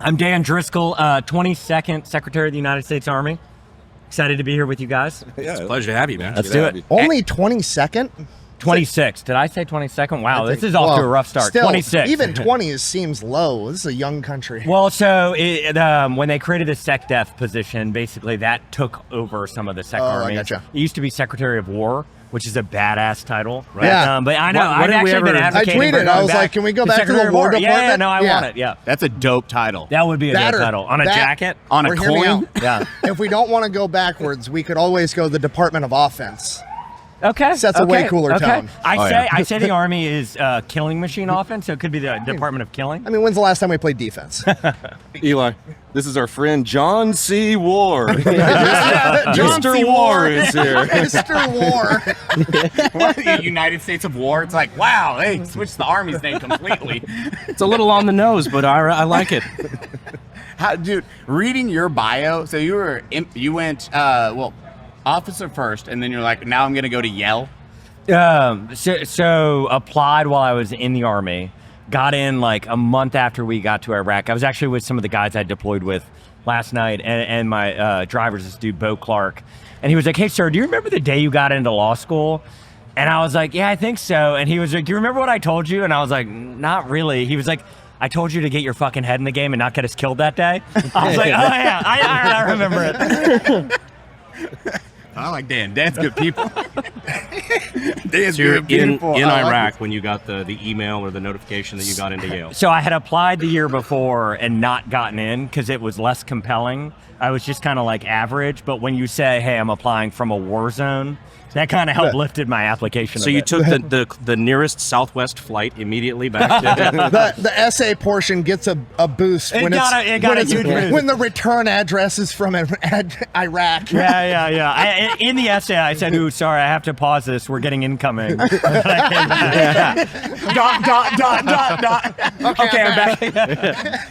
I'm Dan Driscoll, 22nd Secretary of the United States Army. Excited to be here with you guys. Yeah, it's a pleasure to have you, man. Let's do it. Only 22nd? 26. Did I say 22nd? Wow, this is off to a rough start. Still, 26. Even 20 seems low. This is a young country. Well, so when they created the SecDef position, basically that took over some of the Sec Army. Gotcha. It used to be Secretary of War, which is a badass title. Right. Yeah. But I know, I've actually been advocating I tweeted, for going I was back like, can we go back to Secretary the of War Department? Yeah, no, I want it, yeah. That's a dope title. That would be a dope title. On a jacket? On a hear me coin? out. Yeah. If we don't want to go backwards, we could always go the Department of Offense. Okay. Sets a way cooler tone. I say the Army is killing machine offense, so it could be the Department of Killing. I mean, when's the last time we played defense? Eli, this is our friend John C. Ward. Mr. War is here. Mr. War. The United States of War. It's like, wow, they switched the Army's name completely. It's a little on the nose, but I like it. How, dude, reading your bio, so you went, officer first, and then you're like, now I'm going to go to Yale? So applied while I was in the Army. Got in like a month after we got to Iraq. I was actually with some of the guys I deployed with last night, and my driver's this dude, Bo Clark. And he was like, hey, sir, do you remember the day you got into law school? And I was like, yeah, I think so. And he was like, do you remember what I told you? And I was like, not really. He was like, I told you to get your fucking head in the game and not get us killed that day. I was like, oh, yeah, I remember it. I like Dan. Dan's good people. Dan's So you're good people. in I like Iraq it. when you got the email or the notification that you got into Yale. So I had applied the year before and not gotten in because it was less compelling. I was just kind of like average. But when you say, hey, I'm applying from a war zone, that kind of helped lifted my application. So a you bit. took the nearest Southwest flight immediately back to The essay portion gets a boost when the return address is from Iraq. Yeah. In the essay, I said, ooh, sorry, I have to pause this. We're getting incoming. But I came back. Okay, I'm back.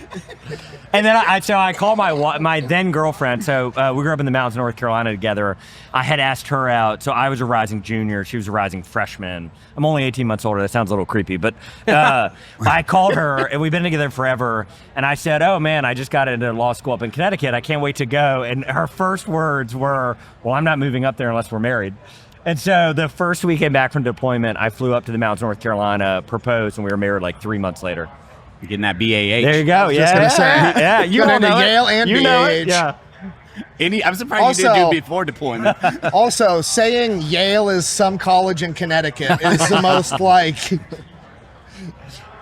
And then I called my then girlfriend. So we grew up in the mountains of North Carolina together. I had asked her out. So I was a rising junior. She was a rising freshman. I'm only 18 months older. That sounds a little creepy. But I called her, and we've been together forever. And I said, oh, man, I just got into law school up in Connecticut. I can't wait to go. And her first words were, well, I'm not moving up there unless we're married. And so the first weekend back from deployment, I flew up to the mountains of North Carolina, proposed, and we were married like 3 months later. You're getting that BAH. There you go. Yeah, you all know Yale it. and you BAH. know it. Yeah. I'm surprised you didn't do it before deployment. Also, saying Yale is some college in Connecticut is the most like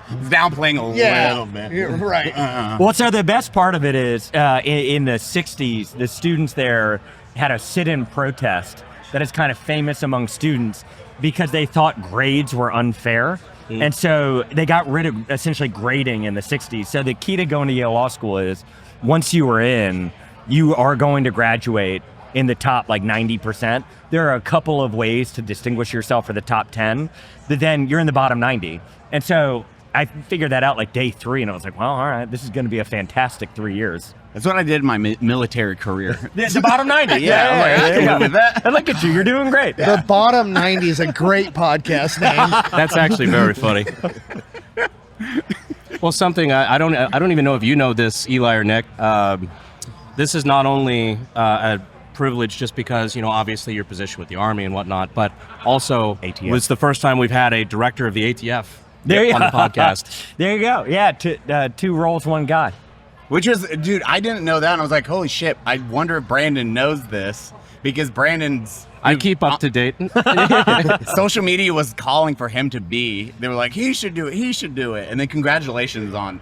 Downplaying a little bit. You're right. Well, so the best part of it is in the 60s, the students there had a sit-in protest that is kind of famous among students because they thought grades were unfair. And so they got rid of essentially grading in the 60s. So the key to going to Yale Law School is once you are in, you are going to graduate in the top like 90%. There are a couple of ways to distinguish yourself for the top 10, but then you're in the bottom 90. And so I figured that out like day 3, and I was like, well, all right, this is going to be a fantastic 3 years. That's what I did in my military career. The bottom 90, yeah. I can live with that. And look at you, you're doing great. The Bottom 90 is a great podcast name. That's actually very funny. Well, something I don't even know if you know this, Eli or Nick. This is not only a privilege just because, obviously your position with the Army and whatnot, but also ATF. was the first time we've had a director of the ATF on the podcast. There you go. Yeah, 2 roles, 1 guy. Which was, dude, I didn't know that. And I was like, holy shit, I wonder if Brandon knows this. Because Brandon's... I keep up to date. Social media was calling for him to be. They were like, he should do it. And then congratulations on,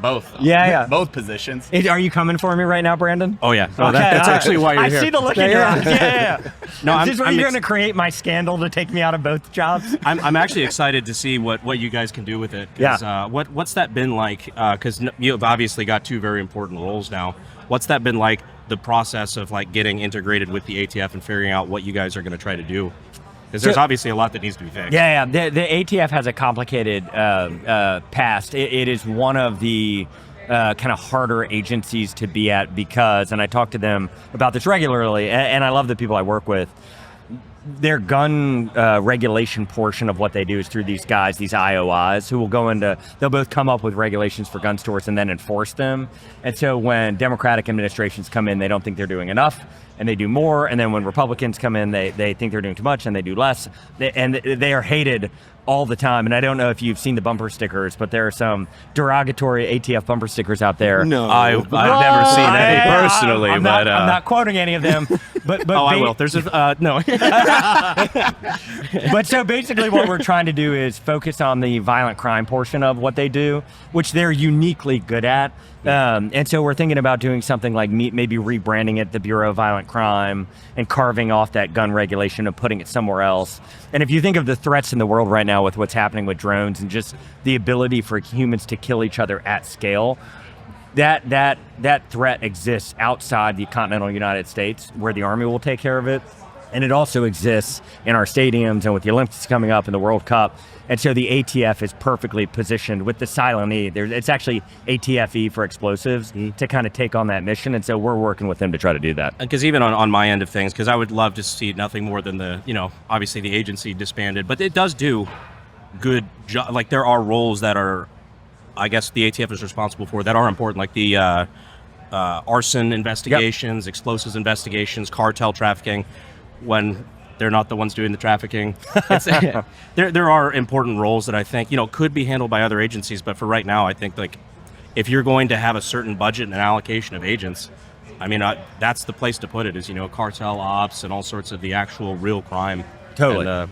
both. Yeah. Both positions. Are you coming for me right now, Brandon? Oh, yeah. No, Okay, that's actually why you're I here. I see the look in your eyes. Yeah. No, Is this where you're going to create my scandal to take me out of both jobs? I'm actually excited to see what you guys can do with it. Yeah. What's that been like? Because you've obviously got 2 very important roles now. What's that been like? The process of like getting integrated with the ATF and figuring out what you guys are going to try to do, because there's obviously a lot that needs to be fixed. Yeah. The ATF has a complicated past. It is one of the kind of harder agencies to be at because, and I talk to them about this regularly, and I love the people I work with. their gun regulation portion of what they do is through these guys, these IOIs, who will they'll both come up with regulations for gun stores and then enforce them. And so when Democratic administrations come in, they don't think they're doing enough, and they do more. And then when Republicans come in, they think they're doing too much and they do less. They are hated all the time. And I don't know if you've seen the bumper stickers, but there are some derogatory ATF bumper stickers out there. No, I've never seen any personally. I'm not quoting any of them. But I will. There's no. But so basically what we're trying to do is focus on the violent crime portion of what they do, which they're uniquely good at. And so we're thinking about doing something like maybe rebranding it the Bureau of Violent Crime and carving off that gun regulation and putting it somewhere else. And if you think of the threats in the world right now with what's happening with drones and just the ability for humans to kill each other at scale, that threat exists outside the continental United States, where the Army will take care of it. And it also exists in our stadiums and with the Olympics coming up and the World Cup. And so the ATF is perfectly positioned with the silent E. It's actually ATFE for explosives to kind of take on that mission. And so we're working with them to try to do that. Because even on my end of things, because I would love to see nothing more than obviously the agency disbanded, but it does do good job. Like there are roles that are, I guess the ATF is responsible for that are important, like the arson investigations, explosives investigations, cartel trafficking, when they're not the ones doing the trafficking. There are important roles that I think, could be handled by other agencies. But for right now, I think like if you're going to have a certain budget and an allocation of agents, I mean, that's the place to put it is, cartel ops and all sorts of the actual real crime. Totally. And,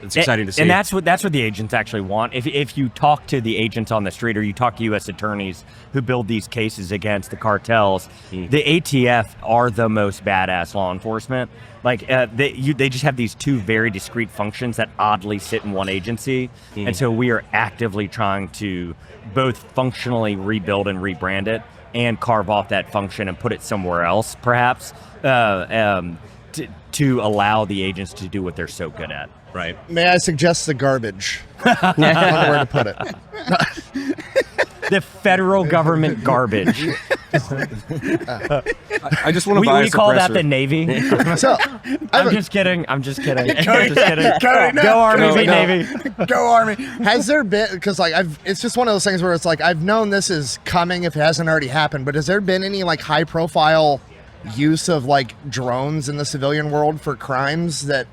it's exciting to see. And that's what the agents actually want. If you talk to the agents on the street or you talk to U.S. attorneys who build these cases against the cartels, the ATF are the most badass law enforcement. Like they just have these two very discrete functions that oddly sit in one agency. And so we are actively trying to both functionally rebuild and rebrand it and carve off that function and put it somewhere else, perhaps. To allow the agents to do what they're so good at. Right. May I suggest the garbage? I don't know where to put it. The federal government garbage. I just want to buy a we call that suppressor. the Navy. So, I'm just kidding. Cody, no. Go Army, be no. Navy. Go Army. has there been, because like it's just one of those things where it's like I've known this is coming if it hasn't already happened, but has there been any like high profile use of like drones in the civilian world for crimes that,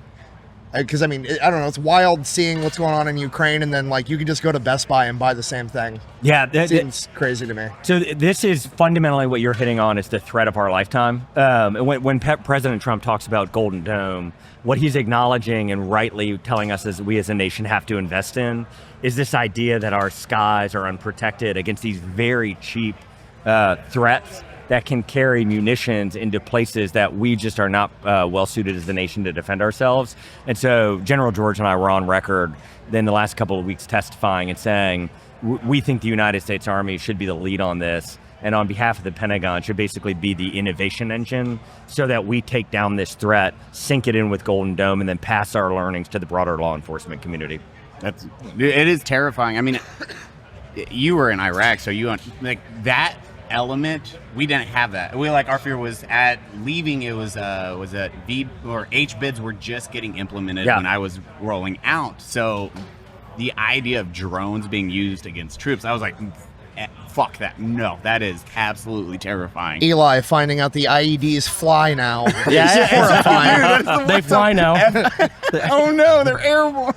because I mean, I don't know, it's wild seeing what's going on in Ukraine and then like you can just go to Best Buy and buy the same thing. Yeah, It seems crazy to me. So this is fundamentally what you're hitting on is the threat of our lifetime. When President Trump talks about Golden Dome, what he's acknowledging and rightly telling us as we as a nation have to invest in is this idea that our skies are unprotected against these very cheap threats that can carry munitions into places that we just are not well suited as a nation to defend ourselves. And so General George and I were on record in the last couple of weeks testifying and saying, we think the United States Army should be the lead on this. And on behalf of the Pentagon should basically be the innovation engine so that we take down this threat, sync it in with Golden Dome, and then pass our learnings to the broader law enforcement community. It is terrifying. I mean, you were in Iraq, so you like that element. We didn't have that. Our fear was at leaving. It was that V or H bids were just getting implemented when I was rolling out. So the idea of drones being used against troops, I was like, fuck that. No, that is absolutely terrifying. Eli finding out the IEDs fly now. Yeah, horrifying. They fly now. Oh no, they're airborne.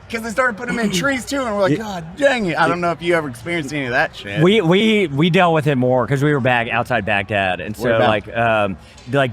Because they started putting them in trees too, and we're like, God dang it! I don't know if you ever experienced any of that shit. We dealt with it more because we were outside Baghdad, and so like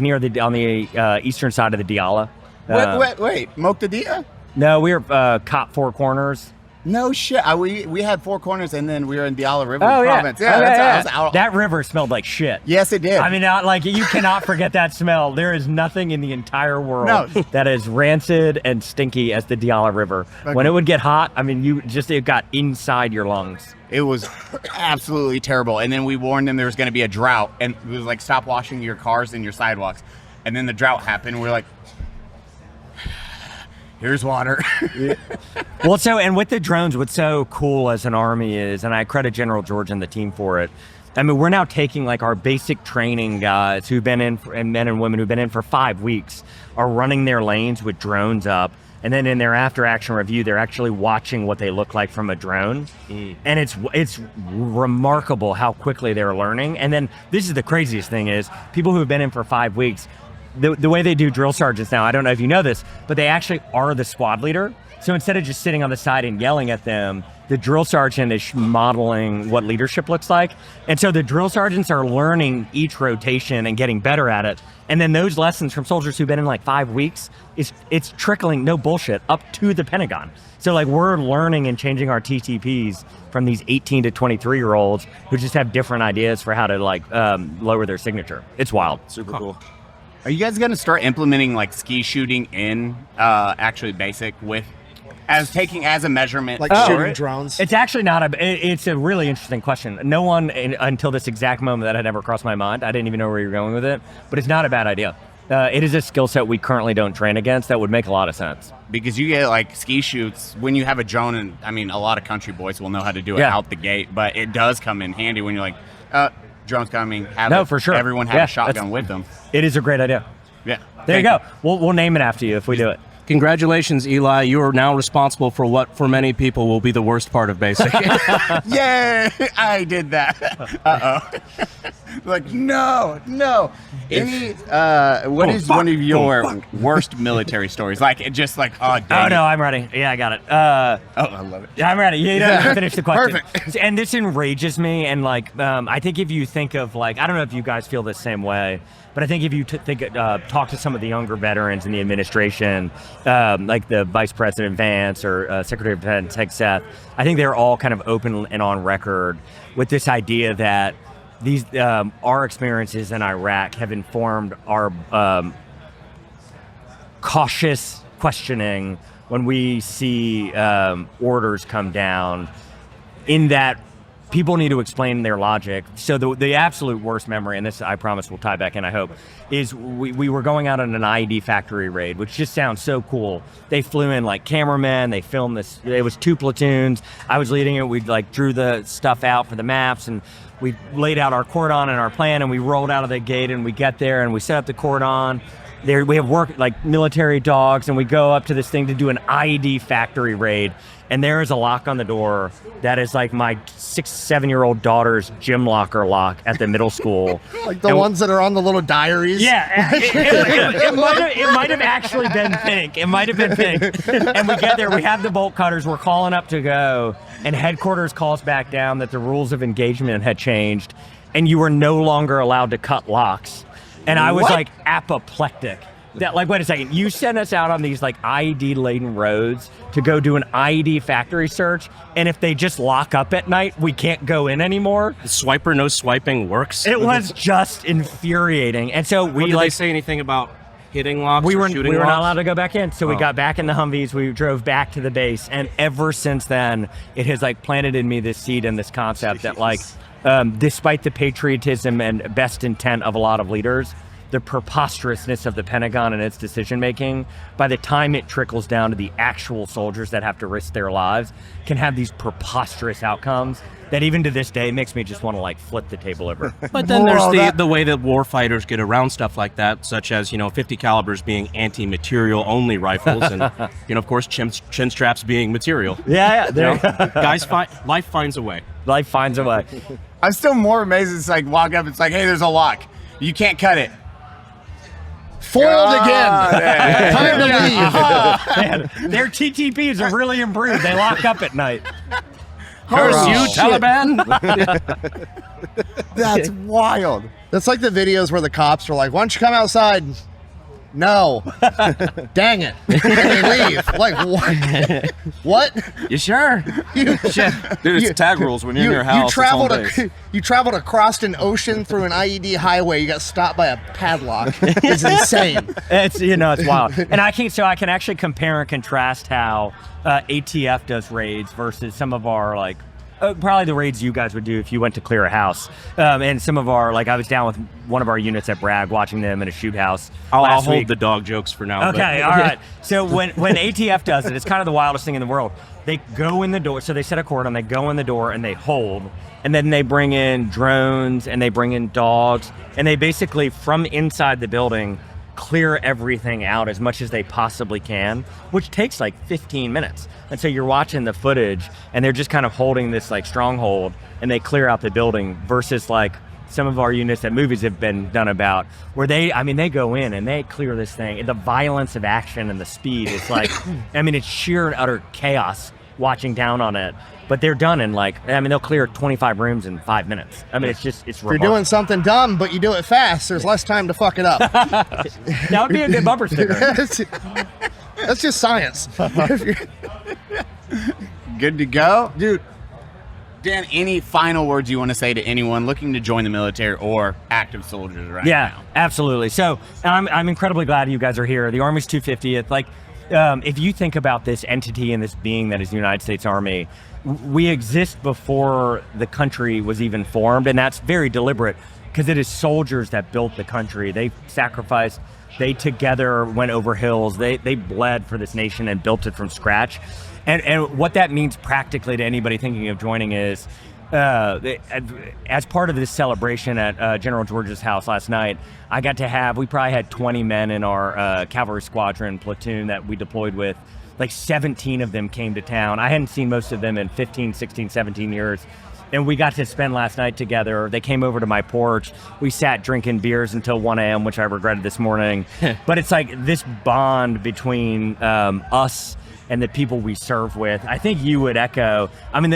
near on the eastern side of the Diyala. Wait, Moqtadiya? No, we were Cop Four Corners. No shit. We had Four Corners, and then we were in Diyala River Oh province. yeah, Yeah, that river smelled like shit. Yes, it did. I mean, you cannot forget that smell. There is nothing in the entire world that is rancid and stinky as the Diyala River. Okay. When it would get hot, I mean, it got inside your lungs. It was absolutely terrible. And then we warned them there was going to be a drought, and it was like, stop washing your cars and your sidewalks. And then the drought happened. We're like, here's water. Well, and with the drones, what's so cool as an Army is, and I credit General George and the team for it, I mean, we're now taking like our basic training guys who've been in, and men and women who've been in for 5 weeks are running their lanes with drones up. And then in their after-action review, they're actually watching what they look like from a drone. And it's remarkable how quickly they're learning. And then this is the craziest thing is people who have been in for 5 weeks, the way they do drill sergeants now, I don't know if you know this, but they actually are the squad leader. So instead of just sitting on the side and yelling at them, the drill sergeant is modeling what leadership looks like. And so the drill sergeants are learning each rotation and getting better at it. And then those lessons from soldiers who've been in like 5 weeks, it's trickling, no bullshit, up to the Pentagon. So like we're learning and changing our TTPs from these 18 to 23-year-olds who just have different ideas for how to like lower their signature. It's wild. Super cool. Are you guys going to start implementing like ski shooting in actually basic with as a measurement? Like shooting drones? It's actually not it's a really interesting question. No one until this exact moment that had ever crossed my mind. I didn't even know where you were going with it, but it's not a bad idea. It is a skill set we currently don't train against that would make a lot of sense. Because you get like ski shoots when you have a drone, and I mean, a lot of country boys will know how to do it out the gate, but it does come in handy when you're like, drone's coming. For sure. Everyone have a shotgun with them. It is a great idea. Yeah. There you go. We'll name it after you if we do it. Congratulations, Eli. You are now responsible for what, for many people, will be the worst part of basic. Yay! I did that. Like, no. Any, what is one of your worst military stories? Like, it just like, oh, dang. Oh, no, I'm ready. Yeah, I got it. I love it. Yeah, I'm ready. You don't have to finish the question. Perfect. And this enrages me. And like, I think if you think of like, I don't know if you guys feel the same way, but I think if you talk to some of the younger veterans in the administration, like the Vice President Vance or Secretary of Defense Seth, I think they're all kind of open and on record with this idea that these our experiences in Iraq have informed our cautious questioning when we see orders come down, in that people need to explain their logic. So the absolute worst memory, and this I promise will tie back in, I hope, is we were going out on an IED factory raid, which just sounds so cool. They flew in like cameramen, they filmed this, it was 2 platoons. I was leading it, we like drew the stuff out for the maps, and we laid out our cordon and our plan, and we rolled out of the gate, and we get there and we set up the cordon. There we have work like military dogs, and we go up to this thing to do an IED factory raid, and there is a lock on the door that is like my 6-7-year-old daughter's gym locker lock at the middle school. Like the ones that are on the little diaries? Yeah, it might have actually been pink. It might have been pink. And we get there, we have the bolt cutters, we're calling up to go, and headquarters calls back down that the rules of engagement had changed, and you were no longer allowed to cut locks. And I was like apoplectic. That, like, wait a second, you sent us out on these like IED-laden roads to go do an IED factory search, and if they just lock up at night, we can't go in anymore? The swiper no swiping works? It was just infuriating. And so we did they say anything about hitting locks we were or shooting not locks? allowed to go back in. So we got back in the Humvees, we drove back to the base, and ever since then, it has like planted in me this seed and this concept that like, despite the patriotism and best intent of a lot of leaders, the preposterousness of the Pentagon and its decision-making, by the time it trickles down to the actual soldiers that have to risk their lives, can have these preposterous outcomes that even to this day makes me just want to like flip the table over. But then there's the way that war fighters get around stuff like that, such as, 50 calibers being anti-material only rifles, and, of course, chin straps being material. Yeah, there Guys, life finds a way. Life finds a way. I'm still more amazed. It's like walk up, it's like, hey, there's a lock. You can't cut it. Foiled again. Time to leave. Man, their TTPs are really improved. They lock up at night. Curse you, shit. Taliban! That's wild. That's like the videos where the cops are like, why don't you come outside? No. Dang it. And they leave. Like, what? What? You sure? Dude, it's tag rules when you're in your house. You traveled across an ocean through an IED highway. You got stopped by a padlock. It's insane. It's wild. And I can actually compare and contrast how ATF does raids versus some of our like Probably the raids you guys would do if you went to clear a house. And some of our, like I was down with one of our units at Bragg watching them in a shoot house. I'll last hold week. the dog jokes for now. Okay, all right. So when ATF does it, it's kind of the wildest thing in the world. They go in the door, so they set a cordon, they go in the door and they hold, and then they bring in drones and they bring in dogs, and they basically, from inside the building, clear everything out as much as they possibly can, which takes like 15 minutes. And so you're watching the footage and they're just kind of holding this like stronghold and they clear out the building versus like some of our units that movies have been done about where they go in and they clear this thing. The violence of action and the speed, it's like, it's sheer and utter chaos watching down on it. But they're done in they'll clear 25 rooms in 5 minutes. It's if you're doing something dumb, but you do it fast, there's less time to fuck it up. That would be a good bumper sticker. That's just science. Good to go, dude. Dan, any final words you want to say to anyone looking to join the military or active soldiers right now? Yeah, absolutely. So I'm incredibly glad you guys are here. The Army's 250th. If you think about this entity and this being that is the United States Army, we exist before the country was even formed, and that's very deliberate because it is soldiers that built the country. They sacrificed. They together went over hills. They bled for this nation and built it from scratch. And what that means practically to anybody thinking of joining is, as part of this celebration at General George's house last night, we probably had 20 men in our cavalry squadron platoon that we deployed with. Like 17 of them came to town. I hadn't seen most of them in 15, 16, 17 years. And we got to spend last night together. They came over to my porch. We sat drinking beers until 1 a.m., which I regretted this morning. But it's like this bond between us and the people we serve with. I think you would echo,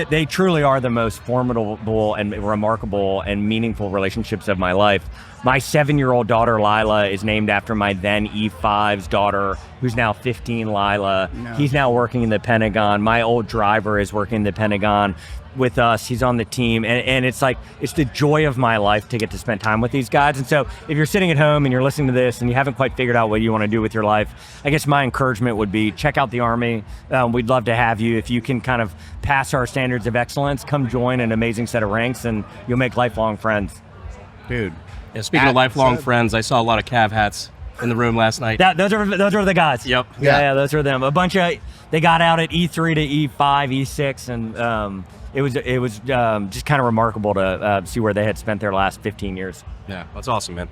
they truly are the most formidable and remarkable and meaningful relationships of my life. My 7-year-old daughter, Lila, is named after my then E5's daughter, who's now 15, Lila. No. He's now working in the Pentagon. My old driver is working in the Pentagon with us. He's on the team. And it's like, it's the joy of my life to get to spend time with these guys. And so if you're sitting at home and you're listening to this and you haven't quite figured out what you want to do with your life, I guess my encouragement would be check out the Army. We'd love to have you. If you can kind of pass our standards of excellence, come join an amazing set of ranks and you'll make lifelong friends. Dude. Yeah, speaking of lifelong friends, I saw a lot of Cav hats in the room last night. Those are the guys. Yep. Yeah, those are them. They got out at E3 to E5, E6, and it was just kind of remarkable to see where they had spent their last 15 years. Yeah, that's awesome, man.